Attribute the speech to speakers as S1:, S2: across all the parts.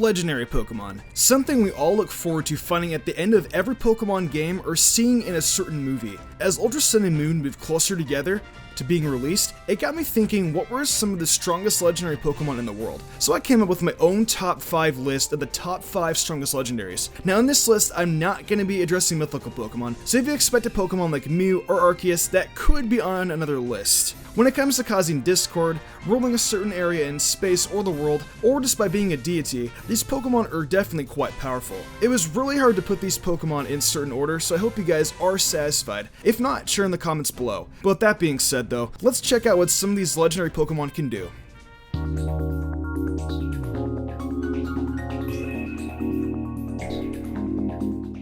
S1: legendary Pokemon. Something we all look forward to finding at the end of every Pokemon game or seeing in a certain movie. As Ultra Sun and Moon move closer together to being released, it got me thinking what were some of the strongest legendary Pokemon in the world. So I came up with my own top 5 list of the top 5 strongest legendaries. Now in this list, I'm not going to be addressing mythical Pokemon, so if you expect a Pokemon like Mew or Arceus, that could be on another list. When it comes to causing discord, ruling a certain area in space or the world, or just by being a deity, these Pokemon are definitely quite powerful. It was really hard to put these Pokemon in certain order, so I hope you guys are satisfied. If not, share in the comments below. But with that being said though, let's check out what some of these legendary Pokemon can do.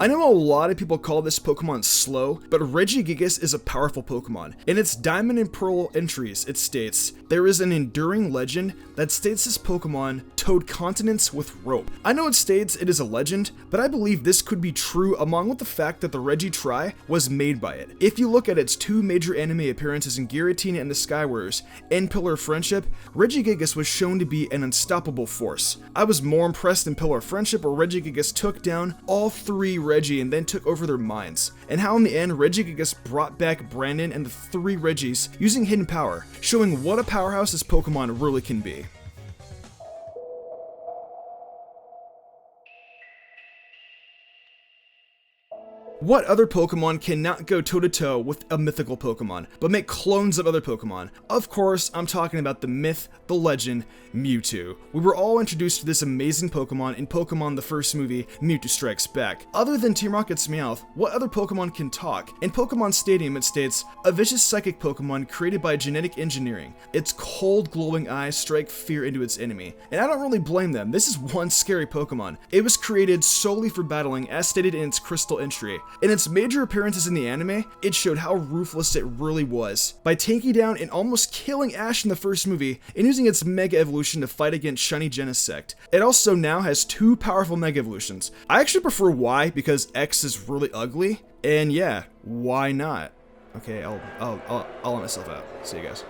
S1: I know a lot of people call this Pokemon slow, but Regigigas is a powerful Pokemon. In its Diamond and Pearl entries, it states, there is an enduring legend that states this Pokemon towed continents with rope. I know it states it is a legend, but I believe this could be true along with the fact that the Regitri was made by it. If you look at its 2 major anime appearances in Giratina and the Sky Warriors and Pillar of Friendship, Regigigas was shown to be an unstoppable force. I was more impressed in Pillar of Friendship where Regigigas took down all 3 Reggie and then took over their minds, and how in the end Regigigas brought back Brandon and the 3 Reggies using hidden power, showing what a powerhouse this Pokemon really can be. What other Pokemon cannot go toe-to-toe with a mythical Pokemon, but make clones of other Pokemon? Of course, I'm talking about the myth, the legend, Mewtwo. We were all introduced to this amazing Pokemon in Pokemon the first movie, Mewtwo Strikes Back. Other than Team Rocket's Meowth, what other Pokemon can talk? In Pokemon Stadium it states, a vicious psychic Pokemon created by genetic engineering. Its cold glowing eyes strike fear into its enemy. And I don't really blame them, this is one scary Pokemon. It was created solely for battling as stated in its crystal entry. In its major appearances in the anime, it showed how ruthless it really was, by taking down and almost killing Ash in the first movie and using its Mega Evolution to fight against Shiny Genesect. It also now has 2 powerful Mega Evolutions. I actually prefer Y because X is really ugly, and yeah, why not? Okay, I'll let myself out. See you guys.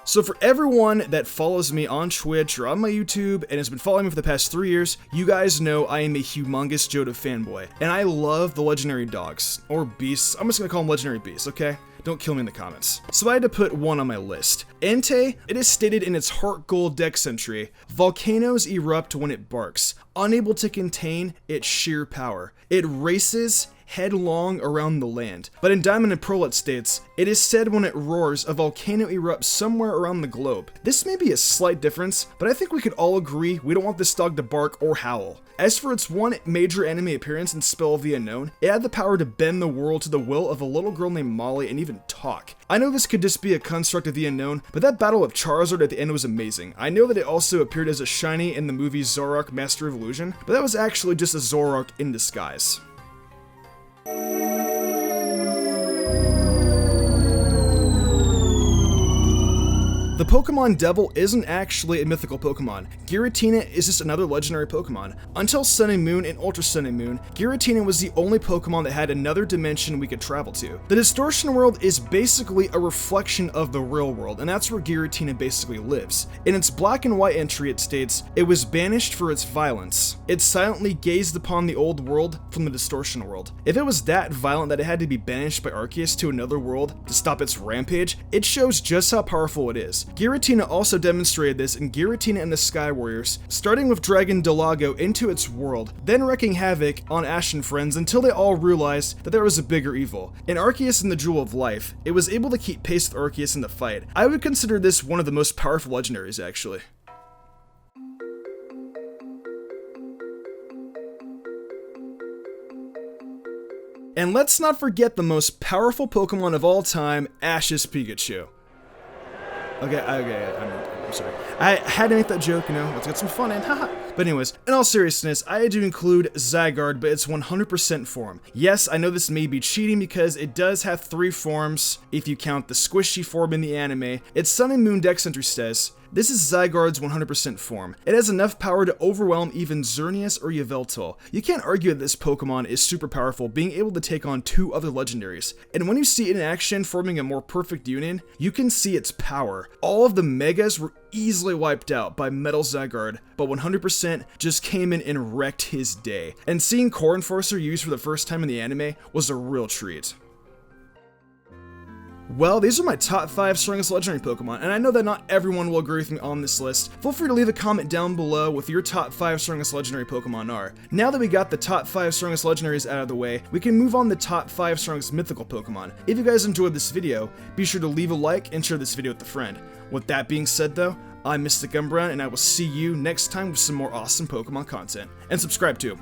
S1: So for everyone that follows me on Twitch or on my YouTube and has been following me for the past 3 years, you guys know I am a humongous Johto fanboy, and I love the legendary dogs, or beasts. I'm just gonna call them legendary beasts, okay? Don't kill me in the comments. So I had to put one on my list. Entei, it is stated in its Heart Gold Dex entry, volcanoes erupt when it barks, unable to contain its sheer power. It races headlong around the land. But in Diamond and Pearl it states, it is said when it roars, a volcano erupts somewhere around the globe. This may be a slight difference, but I think we could all agree we don't want this dog to bark or howl. As for its one major anime appearance in Spell of the Unknown, it had the power to bend the world to the will of a little girl named Molly and even talk. I know this could just be a construct of the Unknown, but that battle of Charizard at the end was amazing. I know that it also appeared as a shiny in the movie Zoroark Master of Illusion, but that was actually just a Zoroark in disguise. The Pokemon Devil isn't actually a mythical Pokemon. Giratina is just another legendary Pokemon. Until Sun and Moon and Ultra Sun and Moon, Giratina was the only Pokemon that had another dimension we could travel to. The Distortion World is basically a reflection of the real world, and that's where Giratina basically lives. In its black and white entry it states, it was banished for its violence. It silently gazed upon the old world from the Distortion World. If it was that violent that it had to be banished by Arceus to another world to stop its rampage, it shows just how powerful it is. Giratina also demonstrated this in Giratina and the Sky Warriors, starting with Dragon Delago into its world, then wreaking havoc on Ash and friends until they all realized that there was a bigger evil. In Arceus and the Jewel of Life, it was able to keep pace with Arceus in the fight. I would consider this one of the most powerful legendaries actually. And let's not forget the most powerful Pokemon of all time, Ash's Pikachu. Okay, I'm sorry. I had to make that joke, you know, let's get some fun in, haha. But anyways, in all seriousness, I had to include Zygarde, but it's 100% form. Yes, I know this may be cheating because it does have 3 forms, if you count the squishy form in the anime. Its Sun and Moon Dex entry says, This is Zygarde's 100% form. It has enough power to overwhelm even Xerneas or Yveltal. You can't argue that this Pokemon is super powerful, being able to take on 2 other legendaries. And when you see it in action forming a more perfect union, you can see its power. All of the Megas were easily wiped out by Metal Zygarde, but 100% just came in and wrecked his day. And seeing Core Enforcer used for the first time in the anime was a real treat. Well, these are my top 5 strongest legendary Pokemon, and I know that not everyone will agree with me on this list. Feel free to leave a comment down below with your top 5 strongest legendary Pokemon are. Now that we got the top 5 strongest legendaries out of the way, we can move on to the top 5 strongest mythical Pokemon. If you guys enjoyed this video, be sure to leave a like and share this video with a friend. With that being said though, I'm Mystic Umbreon, and I will see you next time with some more awesome Pokemon content. And subscribe too.